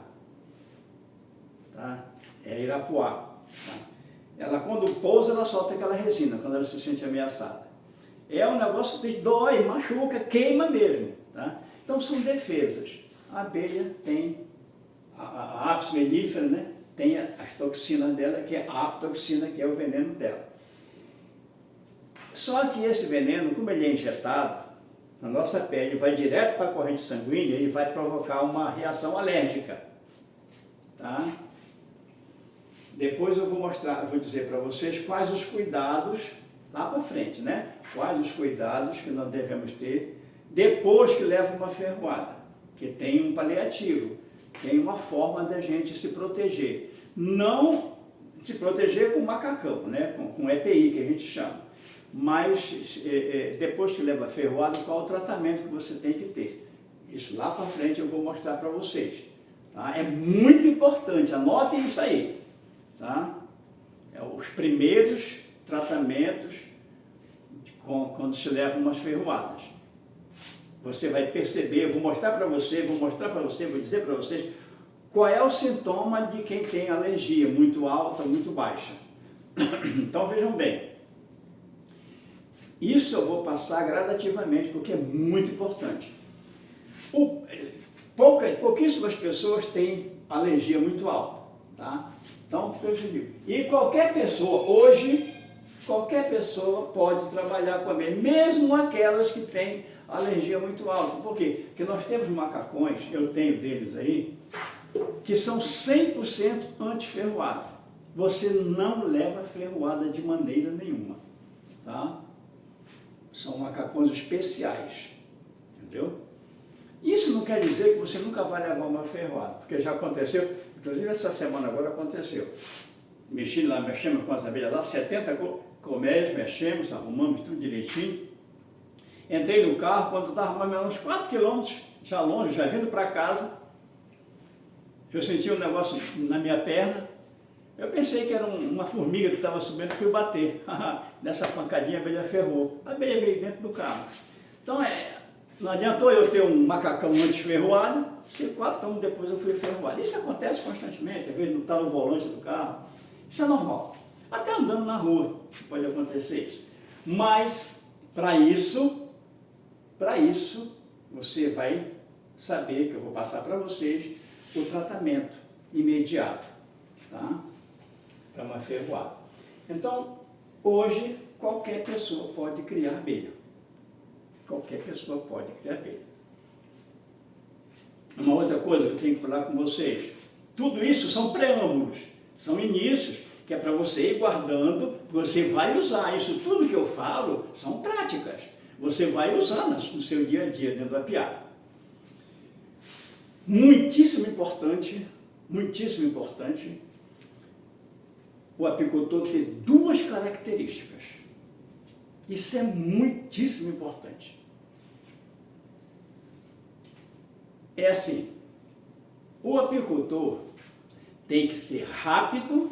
tá? É irapuá. Tá? Ela, quando pousa, ela solta aquela resina, quando ela se sente ameaçada. É um negócio que dói, machuca, queima mesmo. Tá? Então são defesas. A abelha tem, a Apis mellifera, né? Tem as toxinas dela, que é a aflatoxina, que é o veneno dela. Só que esse veneno, como ele é injetado na nossa pele, vai direto para a corrente sanguínea e vai provocar uma reação alérgica. Tá? Depois eu vou dizer para vocês quais os cuidados, lá para frente, né? Quais os cuidados que nós devemos ter depois que leva uma ferroada, que tem um paliativo, tem uma forma da gente se proteger. Não se proteger com macacão, né? Com EPI, que a gente chama. Mas depois que leva a ferroada, qual o tratamento que você tem que ter. Isso lá para frente eu vou mostrar para vocês. Tá? É muito importante, anotem isso aí. Tá? Os primeiros tratamentos quando se leva umas ferroadas. Você vai perceber, eu vou mostrar para você, vou dizer para vocês qual é o sintoma de quem tem alergia, muito alta, muito baixa. Então vejam bem, isso eu vou passar gradativamente porque é muito importante. Pouquíssimas pessoas têm alergia muito alta. Tá? Então, eu te digo, e qualquer pessoa, hoje, qualquer pessoa pode trabalhar com a abelha, mesmo aquelas que têm alergia muito alta. Por quê? Porque nós temos macacões, eu tenho deles aí, que são 100% anti-ferroada. Você não leva ferroada de maneira nenhuma. Tá? São macacões especiais, entendeu? Isso não quer dizer que você nunca vai levar uma ferroada, porque já aconteceu, inclusive essa semana agora aconteceu. Mexemos com as abelhas lá, 70 colmeias, mexemos, arrumamos tudo direitinho. Entrei no carro, quando estava mais ou menos uns 4 quilômetros, já longe, já vindo para casa, eu senti um negócio na minha perna. Eu pensei que era uma formiga que estava subindo, fui bater. Nessa pancadinha a abelha ferrou. A abelha veio dentro do carro. Então, não adiantou eu ter um macacão antes ferroado, se 4 km depois eu fui ferroado. Isso acontece constantemente, às vezes não está no volante do carro. Isso é normal. Até andando na rua pode acontecer isso. Mas, para isso, você vai saber que eu vou passar para vocês o tratamento imediato, tá? Para uma ferroada. Então, hoje, qualquer pessoa pode criar abelha. Qualquer pessoa pode criar abelha. Uma outra coisa que eu tenho que falar com vocês, tudo isso são preâmbulos, são inícios, que é para você ir guardando, você vai usar. Isso tudo que eu falo são práticas. Você vai usando no seu dia a dia dentro da apiária. Muitíssimo importante, o apicultor ter duas características. Isso é muitíssimo importante. É assim, o apicultor tem que ser rápido,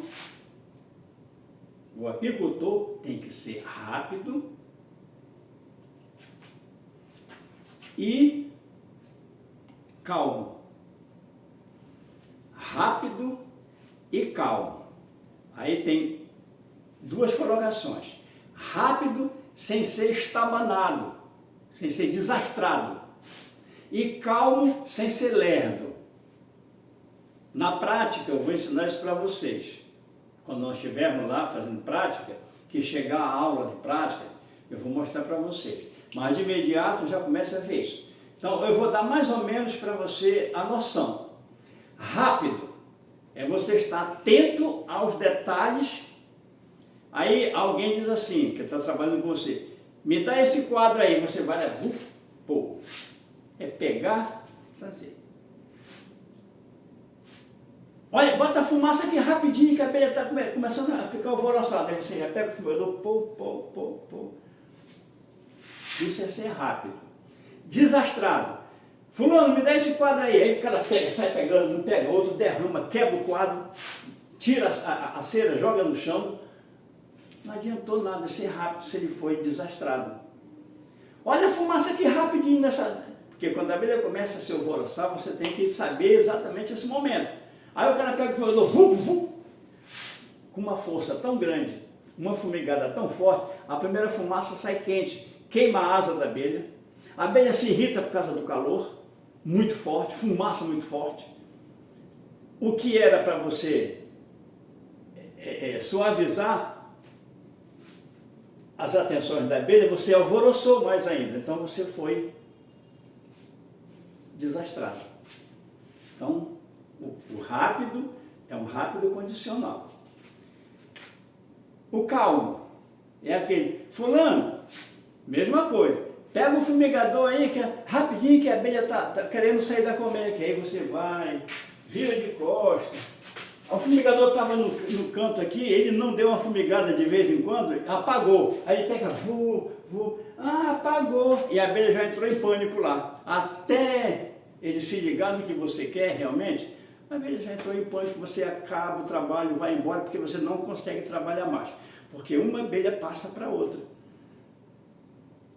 e calmo. Rápido e calmo. Aí tem duas colocações. Rápido sem ser estabanado, sem ser desastrado. E calmo sem ser lerdo. Na prática, eu vou ensinar isso para vocês. Quando nós estivermos lá fazendo prática, que chegar a aula de prática, eu vou mostrar para vocês. Mas de imediato já começa a ver isso. Então, eu vou dar mais ou menos para você a noção. Rápido é você estar atento aos detalhes. Aí alguém diz assim, que está trabalhando com você, me dá esse quadro aí, você vai lá, pô. É pegar, fazer. Olha, bota a fumaça aqui rapidinho, que a abelha está começando a ficar alvoroçada. Aí você já pega o fumador, pô. Isso é ser rápido. Desastrado. Fulano, me dá esse quadro aí. Aí o cara pega, sai pegando, um pega outro, derrama, quebra o quadro, tira a cera, joga no chão. Não adiantou nada ser rápido se ele foi desastrado. Olha a fumaça aqui rapidinho nessa... Porque quando a abelha começa a se alvoroçar, você tem que saber exatamente esse momento. Aí o cara pega o fumador, com uma força tão grande, uma fumigada tão forte, a primeira fumaça sai quente, queima a asa da abelha, a abelha se irrita por causa do calor, muito forte, fumaça muito forte. O que era para você suavizar as atenções da abelha, você alvoroçou mais ainda, então você foi desastrado. Então, o rápido é um rápido condicional. O calmo é aquele, fulano, mesma coisa, pega o fumigador aí, que é rapidinho, que a abelha está querendo sair da colmeia, que aí você vai, vira de costas. O fumigador estava no canto aqui, ele não deu uma fumigada de vez em quando, apagou. Aí ele pega, apagou. E a abelha já entrou em pânico lá. Até ele se ligar no que você quer realmente, a abelha já entrou em pânico, você acaba o trabalho, vai embora, porque você não consegue trabalhar mais. Porque uma abelha passa para outra.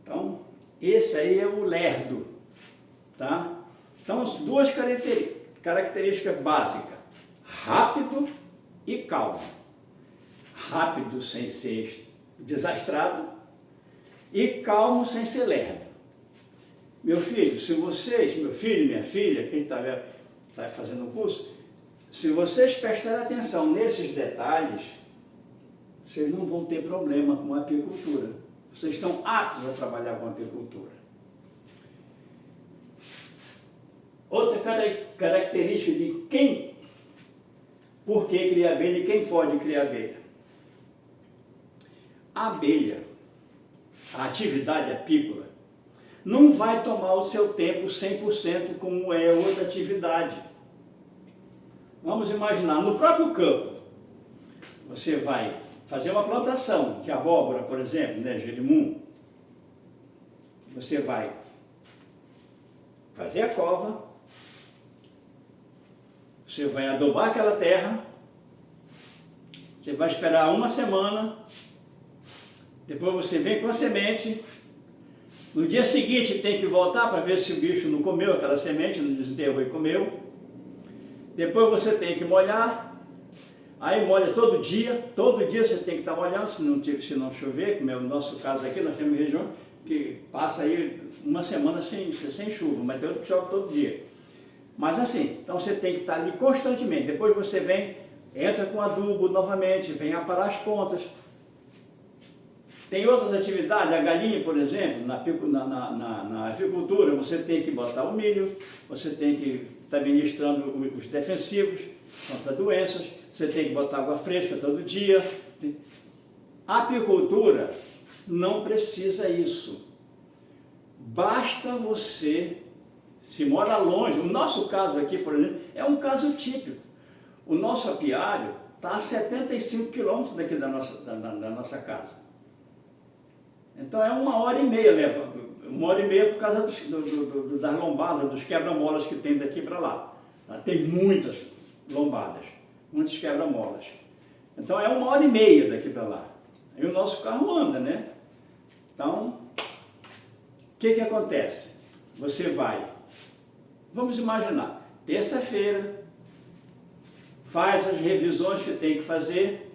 Então, esse aí é o lerdo. Tá? Então, as duas características básicas. Rápido e calmo. Rápido sem ser desastrado e calmo sem ser lerdo. Meu filho, meu filho, minha filha, quem está fazendo o curso, se vocês prestarem atenção nesses detalhes, vocês não vão ter problema com a apicultura. Vocês estão aptos a trabalhar com a apicultura. Outra característica de por que cria abelha e quem pode criar abelha. A abelha, a atividade apícola, não vai tomar o seu tempo 100% como é outra atividade. Vamos imaginar, no próprio campo, você vai fazer uma plantação de abóbora, por exemplo, gerimum. Você vai fazer a cova, você vai adubar aquela terra, você vai esperar uma semana, depois você vem com a semente, no dia seguinte tem que voltar para ver se o bicho não comeu aquela semente, não desenterrou e comeu, depois você tem que molhar, Aí molha todo dia você tem que estar molhando, se não chover, como é o nosso caso aqui, nós temos região que passa aí uma semana sem chuva, mas tem outra que chove todo dia. Mas assim, então você tem que estar ali constantemente, depois você vem, entra com adubo novamente, vem aparar as pontas. Tem outras atividades, a galinha, por exemplo, na avicultura, você tem que botar o milho, você tem que estar ministrando os defensivos contra doenças, você tem que botar água fresca todo dia. A apicultura não precisa isso. Basta você, se mora longe, o nosso caso aqui, por exemplo, é um caso típico. O nosso apiário está a 75 quilômetros daqui da nossa casa. Então é 1h30 leva, 1h30 por causa das lombadas, dos quebra-molas que tem daqui para lá. Tem muitas lombadas, muitos quebra-molas. Então é 1h30 daqui para lá. E o nosso carro anda, né? Então, o que acontece? Você vai, vamos imaginar, terça-feira, faz as revisões que tem que fazer,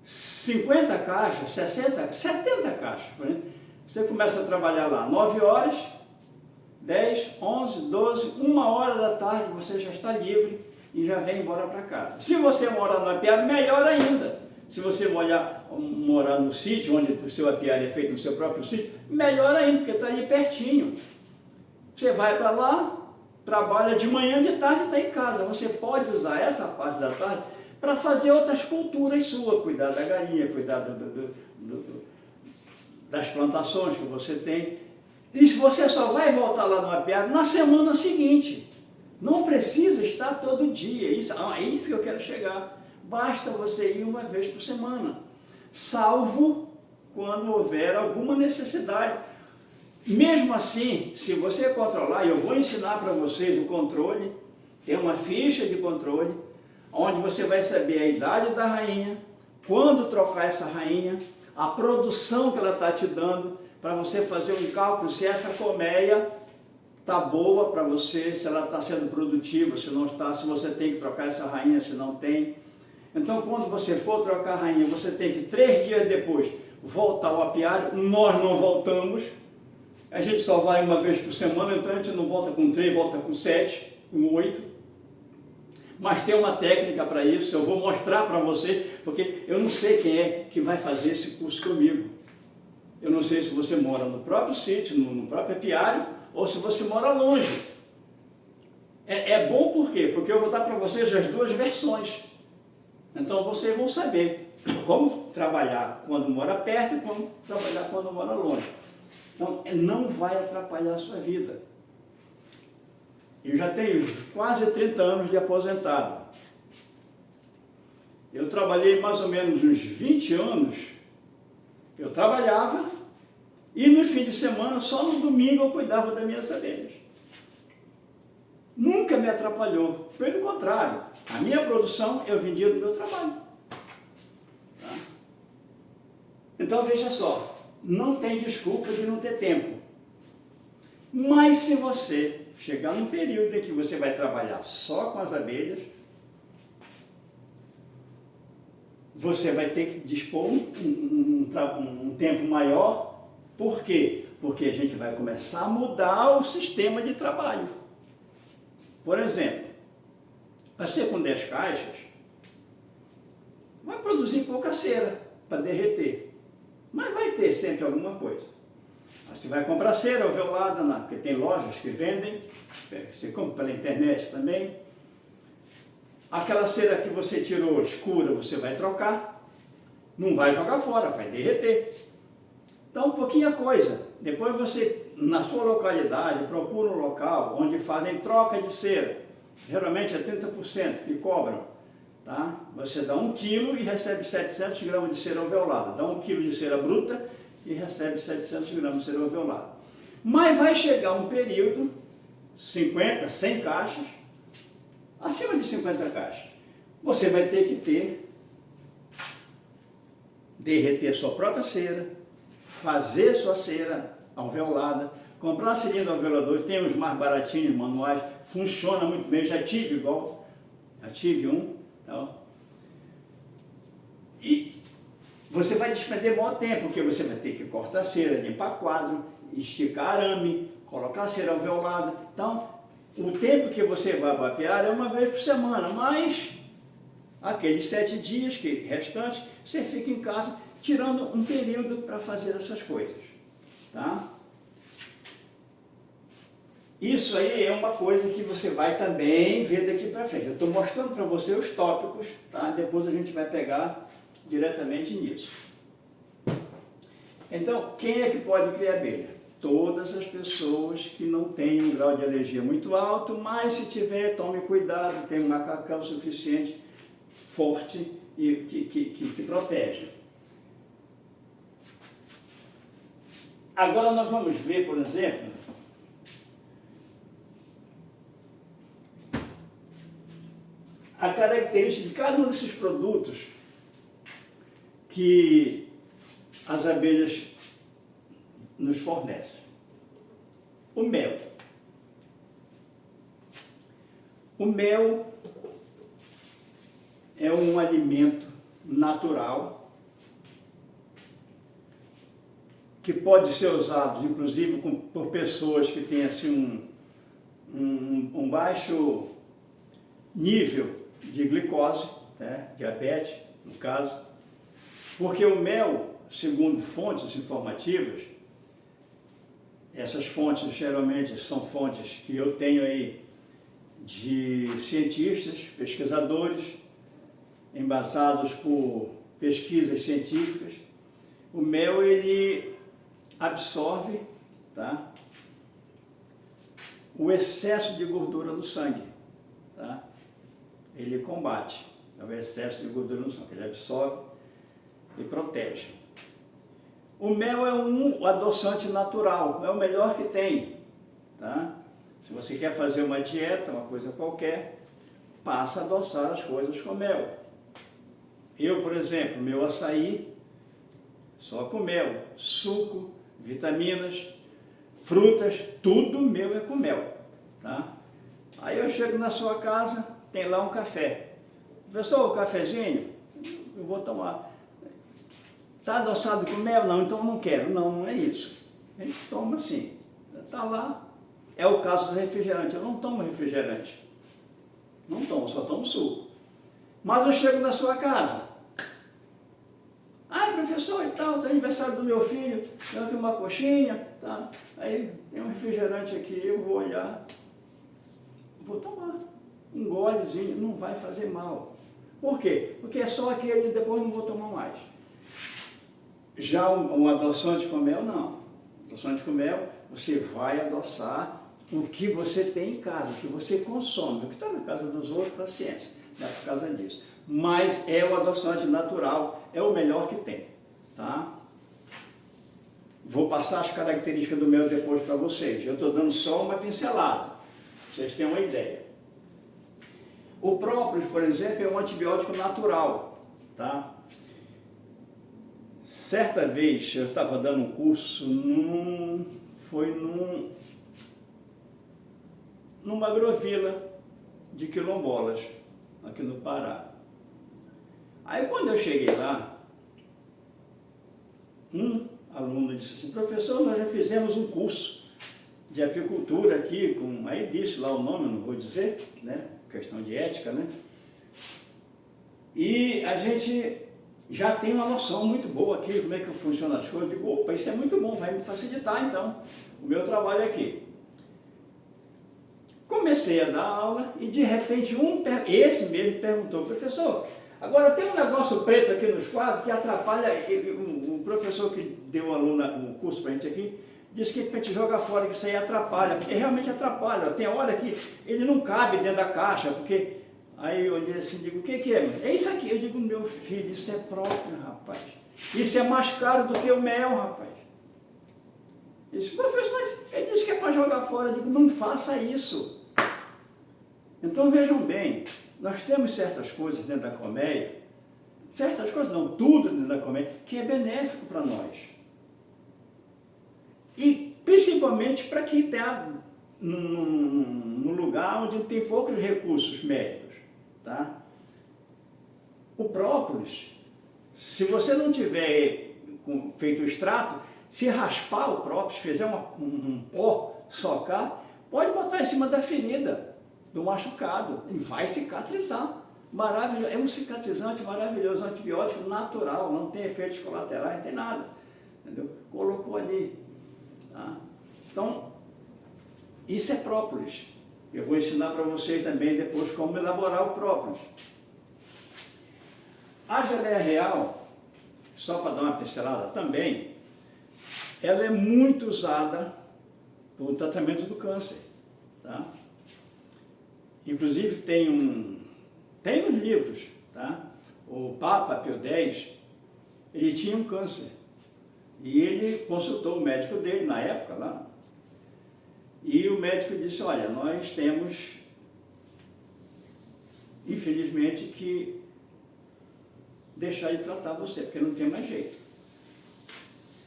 50 caixas, 60, 70 caixas, por exemplo. Você começa a trabalhar lá 9 horas, 10, 11, 12, 1h da tarde você já está livre e já vem embora para casa. Se você morar no apiário, melhor ainda. Se você morar no sítio, onde o seu apiário é feito no seu próprio sítio, melhor ainda, porque está ali pertinho. Você vai para lá, trabalha de manhã, de tarde está em casa. Você pode usar essa parte da tarde para fazer outras culturas suas, cuidar da galinha, cuidar das plantações que você tem. E se você só vai voltar lá no apiário na semana seguinte. Não precisa estar todo dia, é isso que eu quero chegar. Basta você ir uma vez por semana, salvo quando houver alguma necessidade. Mesmo assim, se você controlar, eu vou ensinar para vocês o controle, tem uma ficha de controle, onde você vai saber a idade da rainha, quando trocar essa rainha, a produção que ela está te dando, para você fazer um cálculo se essa colmeia está boa para você, se ela está sendo produtiva, se não está, se você tem que trocar essa rainha, se não tem. Então, quando você for trocar a rainha, você tem que 3 dias depois voltar ao apiário. Nós não voltamos, a gente só vai uma vez por semana, então a gente não volta com 3, volta com 7, com 8. Mas tem uma técnica para isso, eu vou mostrar para você, porque eu não sei quem é que vai fazer esse curso comigo. Eu não sei se você mora no próprio sítio, no próprio apiário, ou se você mora longe. É bom por quê? Porque eu vou dar para vocês as duas versões. Então vocês vão saber como trabalhar quando mora perto e como trabalhar quando mora longe. Então não vai atrapalhar a sua vida. Eu já tenho quase 30 anos de aposentado. Eu trabalhei mais ou menos uns 20 anos. Eu trabalhava e no fim de semana, só no domingo, eu cuidava das minhas abelhas. Nunca me atrapalhou. Pelo contrário, a minha produção eu vendia no meu trabalho. Tá? Então veja só, não tem desculpa de não ter tempo. Mas se você chegar num período em que você vai trabalhar só com as abelhas, você vai ter que dispor um tempo maior. Por quê? Porque a gente vai começar a mudar o sistema de trabalho. Por exemplo, você com 10 caixas, vai produzir pouca cera para derreter, mas vai ter sempre alguma coisa. Você vai comprar cera alveolada, porque tem lojas que vendem, você compra pela internet também. Aquela cera que você tirou escura, você vai trocar, não vai jogar fora, vai derreter. Então, pouquinha coisa. Depois você, na sua localidade, procura um local onde fazem troca de cera. Geralmente é 30% que cobram. Tá? Você dá 1 quilo e recebe 700 gramas de cera alveolada. Dá 1 quilo de cera bruta e recebe 700 gramas de cera alveolada. Mas vai chegar um período, 50, 100 caixas, acima de 50 caixas, você vai ter que derreter a sua própria cera, fazer sua cera alveolada, comprar cilindro alveolador, tem uns mais baratinhos, manuais, funciona muito bem, já tive um. Então, E você vai despender maior tempo, porque você vai ter que cortar cera, limpar quadro, esticar arame, colocar cera alveolada. Então, o tempo que você vai vapear é uma vez por semana, mas aqueles 7 dias restantes, você fica em casa tirando um período para fazer essas coisas, tá? Isso aí é uma coisa que você vai também ver daqui para frente. Eu estou mostrando para você os tópicos, tá? Depois a gente vai pegar diretamente nisso. Então, quem é que pode criar abelha? Todas as pessoas que não têm um grau de alergia muito alto, mas se tiver, tome cuidado, tem um macacão suficiente, forte e que protege. Agora nós vamos ver, por exemplo, a característica de cada um desses produtos que as abelhas nos fornecem. O mel. O mel é um alimento natural que pode ser usado, inclusive, por pessoas que têm assim, um baixo nível de glicose, né, diabetes, no caso, porque o mel, segundo fontes informativas, essas fontes geralmente são fontes que eu tenho aí de cientistas, pesquisadores, embasados por pesquisas científicas. O mel, ele absorve, tá, o excesso de gordura no sangue, tá? Ele combate o excesso de gordura no sangue, ele absorve e protege. O mel é um adoçante natural, é o melhor que tem, tá? Se você quer fazer uma dieta, uma coisa qualquer, passa a adoçar as coisas com mel. Eu, por exemplo, meu açaí, só com mel, suco, vitaminas, frutas, tudo meu é com mel, tá? Aí eu chego na sua casa, tem lá um café. Professor, o cafezinho? Eu vou tomar. Está adoçado com mel? Não, então eu não quero. Não, não é isso. A gente toma assim. Está lá. É o caso do refrigerante. Eu não tomo refrigerante. Não tomo, só tomo suco. Mas eu chego na sua casa. Ai, professor, e tal, tem aniversário do meu filho, tem aqui uma coxinha, tá? Aí tem um refrigerante aqui, eu vou olhar, vou tomar. Um golezinho não vai fazer mal. Por quê? Porque é só aquele, depois não vou tomar mais. Já um adoçante com mel, não. Adoçante com mel, você vai adoçar o que você tem em casa, o que você consome. O que está na casa dos outros, paciência, não é por causa disso. Mas é o adoçante natural, é o melhor que tem, tá? Vou passar as características do mel depois para vocês. Eu estou dando só uma pincelada, pra vocês terem uma ideia. O própolis, por exemplo, é um antibiótico natural, tá? Certa vez eu estava dando um curso numa agrovila de quilombolas, aqui no Pará. Aí quando eu cheguei lá, um aluno disse assim, professor, nós já fizemos um curso de apicultura aqui, aí disse lá o nome, não vou dizer, né? Questão de ética, né? E a gente já tem uma noção muito boa aqui, como é que funciona as coisas. Eu digo, opa, isso é muito bom, vai me facilitar então o meu trabalho aqui. Comecei a dar aula e de repente esse mesmo perguntou, professor, agora tem um negócio preto aqui nos quadros que atrapalha, o professor que deu um curso para a gente aqui, disse que para a gente jogar fora, que isso aí atrapalha, porque realmente atrapalha. Tem hora que ele não cabe dentro da caixa, porque... Aí eu olhei assim, digo, o que é? É isso aqui. Eu digo, meu filho, isso é próprio, rapaz. Isso é mais caro do que o mel, rapaz. Ele disse, professor, mas ele disse que é para jogar fora. Eu digo, não faça isso. Então vejam bem, nós temos certas coisas dentro da colmeia, certas coisas não, tudo dentro da colmeia, que é benéfico para nós. E principalmente para quem está num lugar onde tem poucos recursos médicos. Tá? O própolis, Se você não tiver feito o extrato, se raspar o própolis, fizer um pó, socar, pode botar em cima da ferida, do machucado, e vai cicatrizar. Maravilhoso, é um cicatrizante maravilhoso, um antibiótico natural, não tem efeitos colaterais, não tem nada. Entendeu? Colocou ali. Tá? Então, isso é própolis. Eu vou ensinar para vocês também depois como elaborar o própolis. A geleia real, só para dar uma pincelada também, ela é muito usada para o tratamento do câncer. Tá? Inclusive tem nos livros, tá? O Papa Pio X, ele tinha um câncer. E ele consultou o médico dele na época lá. E o médico disse, olha, nós temos, infelizmente, que deixar de tratar você, porque não tem mais jeito.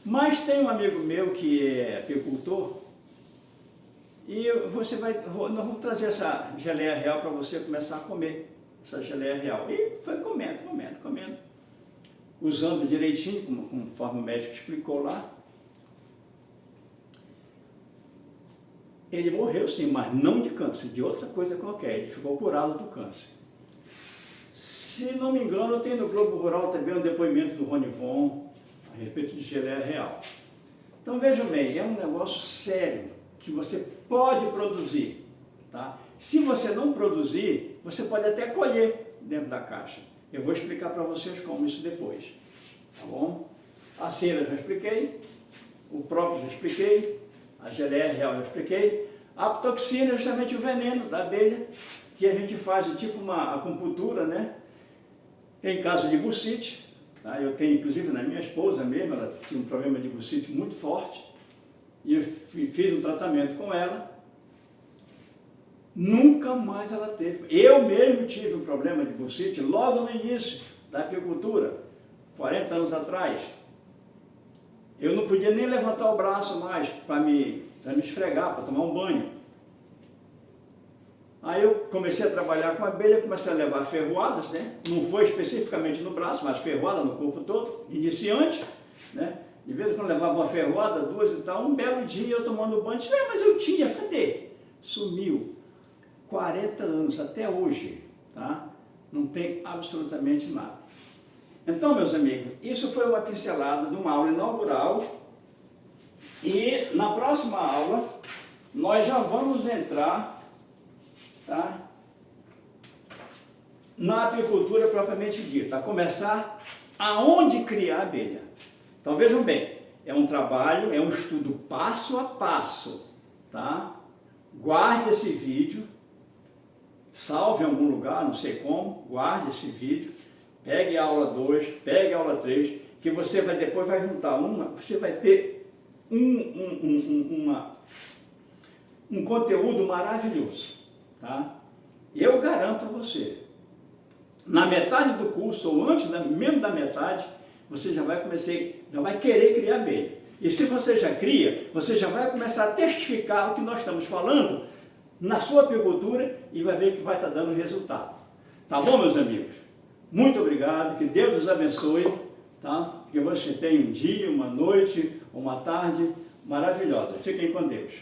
Mas tem um amigo meu que é apicultor, e nós vamos trazer essa geleia real para você começar a comer, essa geleia real. E foi comendo, usando direitinho, conforme o médico explicou lá. Ele morreu sim, mas não de câncer, de outra coisa qualquer, ele ficou curado do câncer. Se não me engano, tem no Globo Rural também um depoimento do Rony Von a respeito de geleia real. Então vejam bem, é um negócio sério que você pode produzir. Tá? Se você não produzir, você pode até colher dentro da caixa. Eu vou explicar para vocês como isso depois. Tá bom? A cera já expliquei, o próprio já expliquei, a geleia real já expliquei. A aptoxina é justamente o veneno da abelha, que a gente faz tipo uma acupuntura, né? Em caso de bursite, tá? Eu tenho inclusive na minha esposa mesmo, ela tinha um problema de bursite muito forte, e eu fiz um tratamento com ela, nunca mais ela teve. Eu mesmo tive um problema de bursite logo no início da apicultura, 40 anos atrás. Eu não podia nem levantar o braço mais para me esfregar, para tomar um banho. Aí eu comecei a trabalhar com abelha, comecei a levar ferroadas, né? Não foi especificamente no braço, mas ferroada no corpo todo, iniciante, né? De vez em quando levava uma ferroada, duas e tal, um belo dia eu tomando banho, disse, mas eu tinha, cadê? Sumiu. 40 anos, até hoje, tá? Não tem absolutamente nada. Então, meus amigos, isso foi uma pincelada de uma aula inaugural e na próxima aula nós já vamos entrar, tá, na apicultura propriamente dita, a começar aonde criar abelha. Então vejam bem, é um trabalho, é um estudo passo a passo, tá? Guarde esse vídeo, salve em algum lugar, não sei como, guarde esse vídeo. Pegue a aula 2, pegue a aula 3, que você depois vai juntar uma, você vai ter um conteúdo maravilhoso, tá? Eu garanto a você, na metade do curso, ou antes mesmo da metade, você já vai querer criar abelha. E se você já cria, você já vai começar a testificar o que nós estamos falando na sua apicultura e vai ver que vai estar dando resultado. Tá bom, meus amigos? Muito obrigado, que Deus os abençoe, tá? Que você tenha um dia, uma noite, uma tarde maravilhosa. Fiquem com Deus.